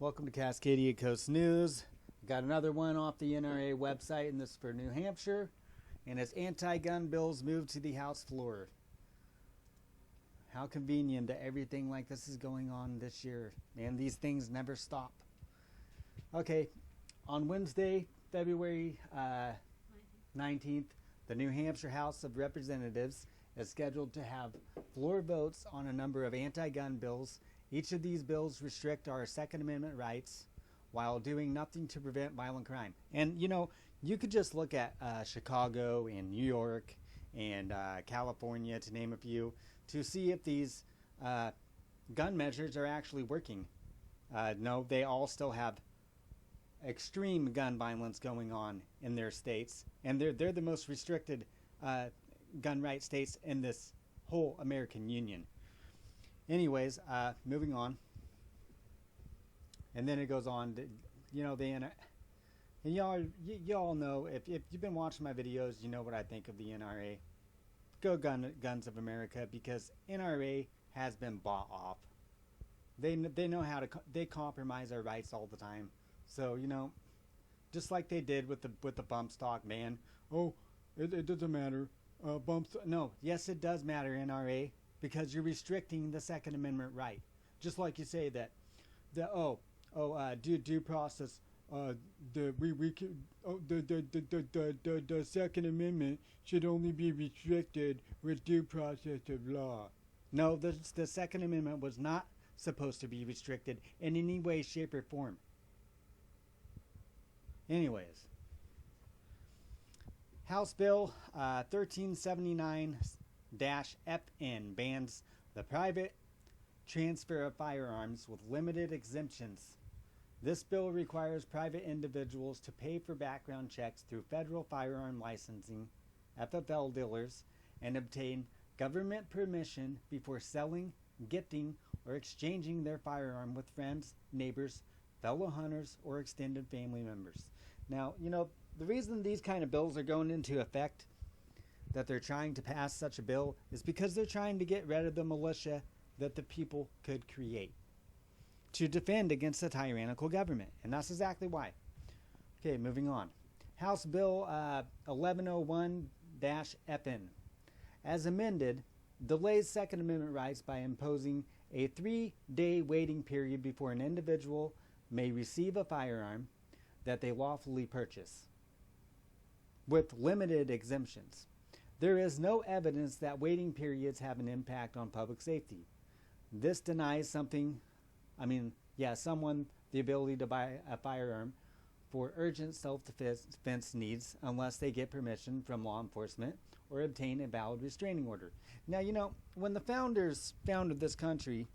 Welcome to Cascadia Coast News. Got another one off the NRA website, and this is for New Hampshire. And it's anti-gun bills moved to the House floor. How convenient that everything like this is going on this year. And these things never stop. Okay, on Wednesday, February 19th, the New Hampshire House of Representatives is scheduled to have floor votes on a number of anti-gun bills. Each of these bills restrict our Second Amendment rights while doing nothing to prevent violent crime. And, you know, you could just look at Chicago and New York and California, to name a few, to see if these gun measures are actually working. No, they all still have extreme gun violence going on in their states. And they're the most restricted gun rights states in this whole American Union. Anyways, moving on. And then it goes on to, you know, and y'all know, if you've been watching my videos, you know what I think of the NRA. Go Guns of America, because NRA has been bought off. They know how to, they compromise our rights all the time. So, you know, just like they did with the bump stock ban. Oh, it doesn't matter. No, yes it does matter, NRA, because you're restricting the Second Amendment right. Just like you say that due process, the Second Amendment should only be restricted with due process of law. No, the Second Amendment was not supposed to be restricted in any way, shape, or form. Anyways, House Bill 1379-FN bans the private transfer of firearms with limited exemptions. This bill requires private individuals to pay for background checks through federal firearm licensing, FFL dealers, and obtain government permission before selling, gifting, or exchanging their firearm with friends, neighbors, fellow hunters, or extended family members. Now, you know, the reason these kind of bills are going into effect, that they're trying to pass such a bill, is because they're trying to get rid of the militia that the people could create to defend against a tyrannical government. And that's exactly why. Okay, moving on. House Bill 1101-FN, as amended, delays Second Amendment rights by imposing a 3-day waiting period before an individual may receive a firearm that they lawfully purchase, with limited exemptions. There is no evidence that waiting periods have an impact on public safety. This denies someone the ability to buy a firearm for urgent self-defense needs unless they get permission from law enforcement or obtain a valid restraining order. Now, you know, when the founders founded this country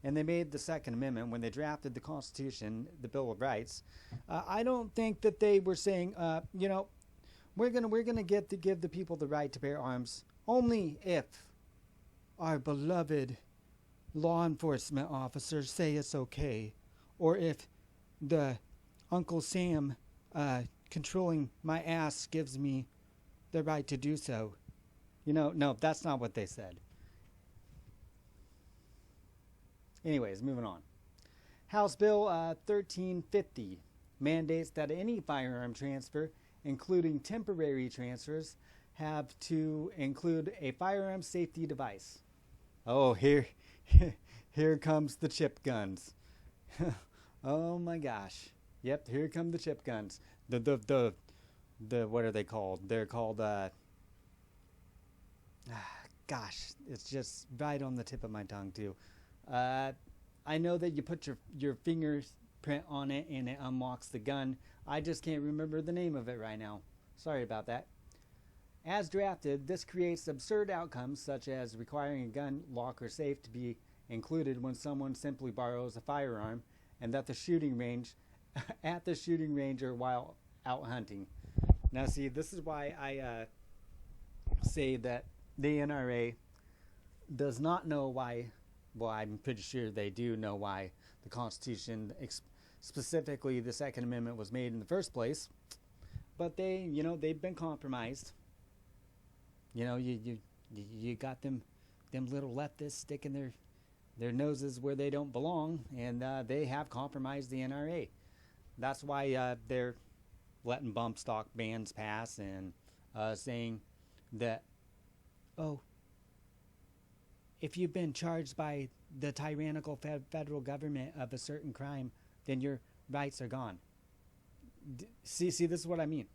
and they made the Second Amendment, when they drafted the Constitution, the Bill of Rights, I don't think that they were saying, you know, we're gonna give the people the right to bear arms only if our beloved law enforcement officers say it's okay, or if the Uncle Sam controlling my ass gives me the right to do so. You know, no, that's not what they said. Anyways, moving on. House Bill 1350 mandates that any firearm transfer, including temporary transfers, have to include a firearm safety device. Oh, here comes the chip guns. Oh my gosh. Yep, here come the chip guns. The what are they called? They're called gosh, it's just right on the tip of my tongue too. I know that you put your fingerprint on it and it unlocks the gun. I just can't remember the name of it right now. Sorry about that. As drafted, this creates absurd outcomes such as requiring a gun lock or safe to be included when someone simply borrows a firearm, and that the shooting range at the shooting range or while out hunting. Now see, this is why I say that the NRA does not know why. Well, I'm pretty sure they do know why the Constitution, specifically the Second Amendment, was made in the first place. But they've been compromised. You know, you got them little leftists sticking their noses where they don't belong, and they have compromised the NRA. That's why they're letting bump stock bans pass and saying that, oh, if you've been charged by the tyrannical federal government of a certain crime, then your rights are gone. See, this is what I mean.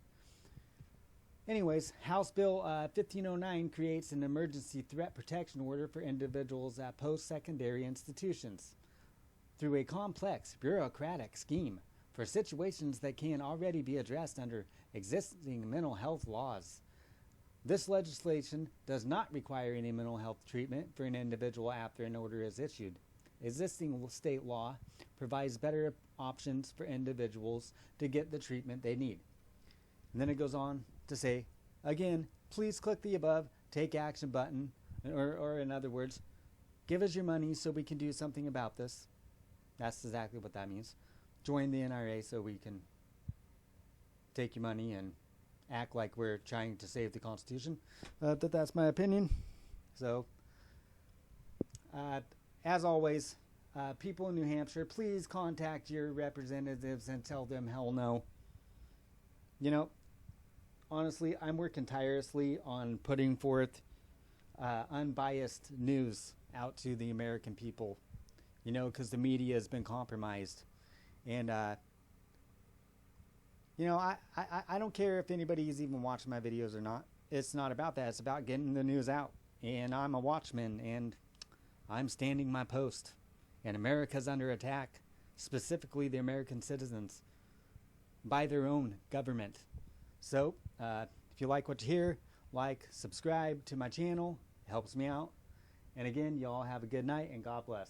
Anyways, House Bill 1509 creates an emergency threat protection order for individuals at post-secondary institutions through a complex bureaucratic scheme for situations that can already be addressed under existing mental health laws. This legislation does not require any mental health treatment for an individual after an order is issued. Existing state law provides better options for individuals to get the treatment they need. And then it goes on to say, again, please click the above take action button, or in other words, give us your money so we can do something about this. That's exactly what that means. Join the NRA so we can take your money and act like we're trying to save the Constitution. That's my opinion. So, as always, people in New Hampshire, please contact your representatives and tell them hell no. You know, honestly, I'm working tirelessly on putting forth unbiased news out to the American people, you know, because the media has been compromised. And, you know, I don't care if anybody's even watching my videos or not. It's not about that. It's about getting the news out. And I'm a watchman, and I'm standing my post. And America's under attack, specifically the American citizens, by their own government. So, if you like what you hear, like, subscribe to my channel. It helps me out. And again, you all have a good night, and God bless.